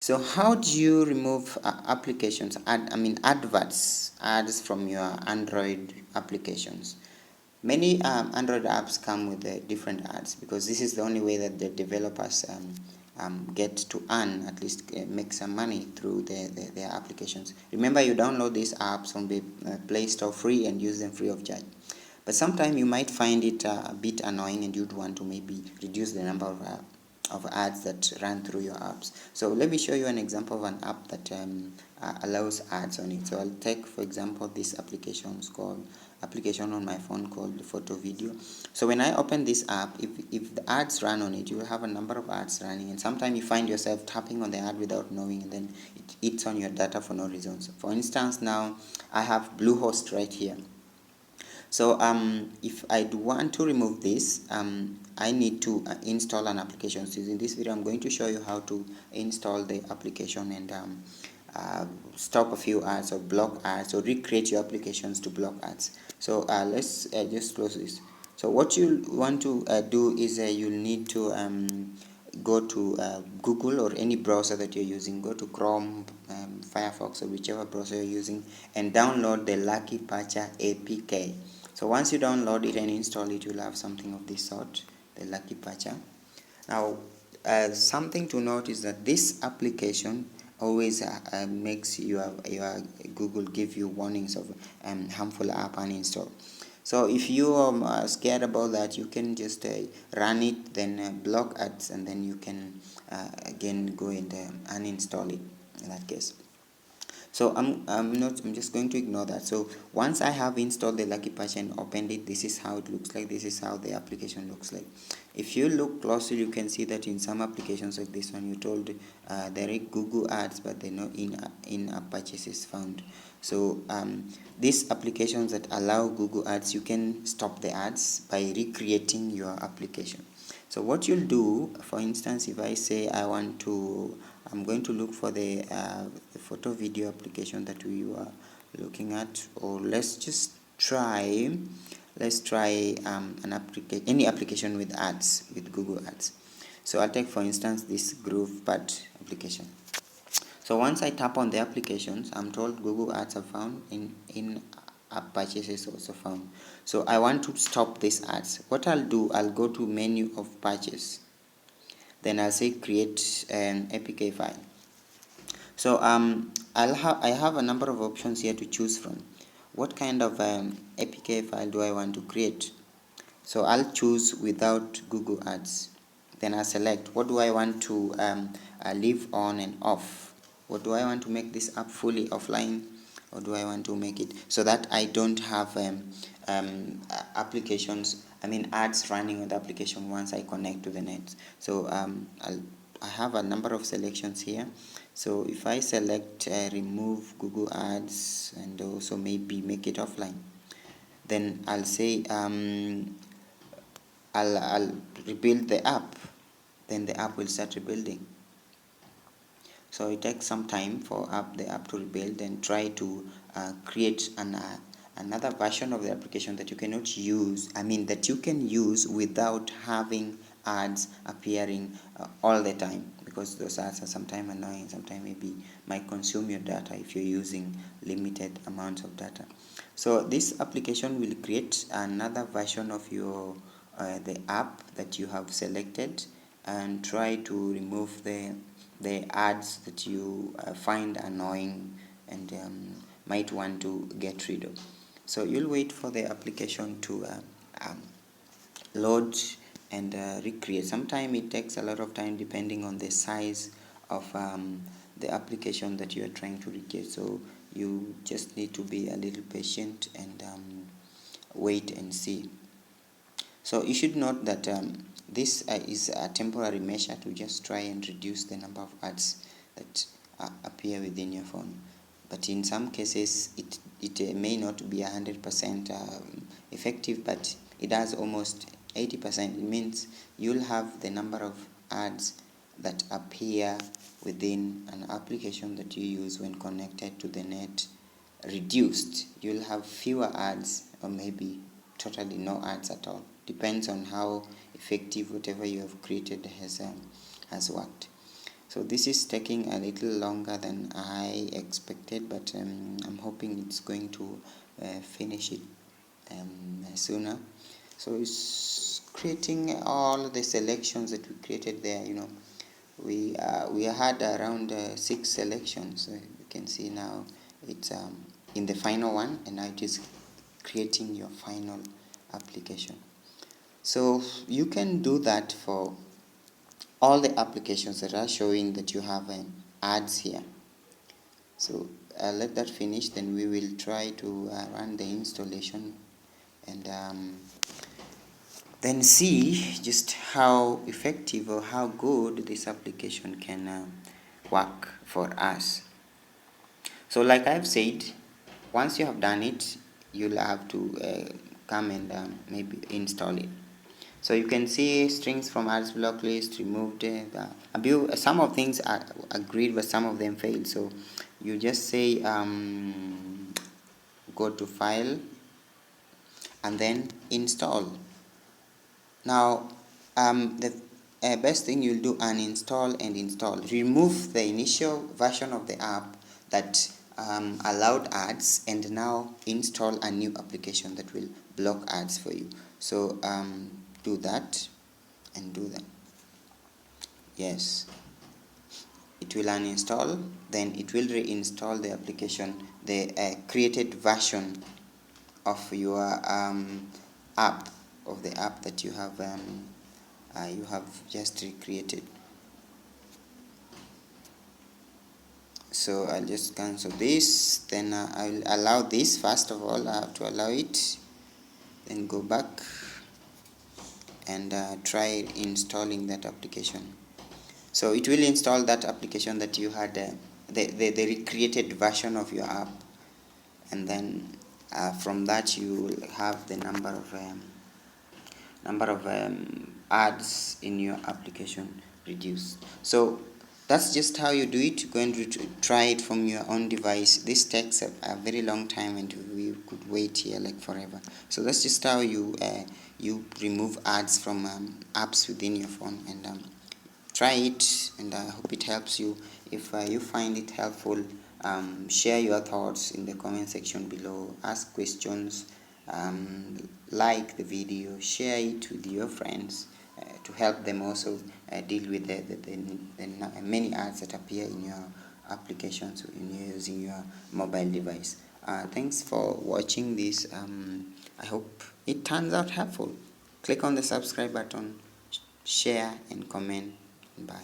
So how do you remove applications, ads from your Android applications? Many Android apps come with different ads because this is the only way that the developers get to earn, at least make some money through their applications. Remember, you download these apps from the Play Store free and use them free of charge. But sometimes you might find it a bit annoying and you'd want to maybe reduce the number of ads that run through your apps. So let me show you an example of an app that allows ads on it. So I'll take, for example, this application on my phone called Photo Video. So when I open this app, if the ads run on it, you will have a number of ads running, and sometimes you find yourself tapping on the ad without knowing, and then it eats on your data for no reason. So for instance, now I have Bluehost right here. So if I do want to remove this, I need to install an application. So in this video I'm going to show you how to install the application and stop a few ads or block ads or recreate your applications to block ads. So let's just close this. So what you want to do is you'll need to go to Google or any browser that you're using. Go to Chrome, Firefox, or whichever browser you're using, and download the Lucky Patcher APK. So once you download it and install it, you'll have something of this sort, the Lucky Patcher. Now something to note is that this application always makes your Google give you warnings of harmful app uninstall. So if you are scared about that, you can just run it, then block ads, and then you can again go and uninstall it in that case. So I'm just going to ignore that. So once I have installed the Lucky Patch and opened it, this is how it looks like. This is how the application looks like. If you look closely, you can see that in some applications like this one, you're told there are Google ads, but they're not in-app purchases found. So these applications that allow Google ads, you can stop the ads by recreating your application. So what you'll do, for instance, if I say I'm going to look for the photo video application that we were looking at, or let's try any application with ads, with Google ads. So I'll take, for instance, this GroovePad application. So once I tap on the applications, I'm told Google ads are found, in app purchases also found. So I want to stop these ads. What I'll do, I'll go to menu of purchase, then I'll say create an APK file. So I have a number of options here to choose from. What kind of APK file do I want to create? So I'll choose without Google ads. Then I select what do I want to leave on and off. What do I want to make this app fully offline, or do I want to make it so that I don't have ads running on the application once I connect to the net? So I have a number of selections here. So if I select remove Google ads and also maybe make it offline, then I'll say I'll rebuild the app. Then the app will start rebuilding. So it takes some time for the app to rebuild and try to create another version of the application that you cannot use, that you can use without having ads appearing all the time, because those ads are sometimes annoying, sometimes maybe might consume your data if you're using limited amounts of data. So this application will create another version of your the app that you have selected and try to remove the ads that you find annoying and might want to get rid of. So you'll wait for the application to load and recreate. Sometimes it takes a lot of time depending on the size of the application that you are trying to recreate. So you just need to be a little patient and wait and see. So you should note that this is a temporary measure to just try and reduce the number of ads that appear within your phone. But in some cases it may not be 100% effective, but it does almost 80%. It means you'll have the number of ads that appear within an application that you use when connected to the net reduced. You'll have fewer ads, or maybe totally no ads at all. Depends on how effective whatever you have created has worked. So this is taking a little longer than I expected, but I'm hoping it's going to finish it sooner. So it's creating all the selections that we created there. We had around 6 selections. You can see now it's in the final one, and now it is creating your final application. So you can do that for all the applications that are showing that you have ads here. So let that finish, then we will try to run the installation and then see just how effective or how good this application can work for us. So like I've said, once you have done it, you'll have to come and maybe install it. So you can see strings from ads block list removed. Some of things are agreed, but some of them failed. So you just say go to file and then install. Now the best thing you'll do, uninstall and install. Remove the initial version of the app that allowed ads, and now install a new application that will block ads for you. So do that and do that. Yes, it will uninstall, then it will reinstall the application, the created version of your app, of the app that you have just recreated. So I'll just cancel this, then I'll allow this. First of all, I have to allow it, then go back and try installing that application. So it will install that application that you had, the recreated version of your app, and then from that you will have the number of ads in your application reduced. So that's just how you do it. Go and try it from your own device. This takes a very long time, and we could wait here like forever. So that's just how you remove ads from apps within your phone, and try it, and I hope it helps you. If you find it helpful, share your thoughts in the comment section below. Ask questions, like the video, share it with your friends to help them also deal with the many ads that appear in your applications when you're using your mobile device. Thanks for watching this. I hope it turns out helpful. Click on the subscribe button, share and comment. Bye.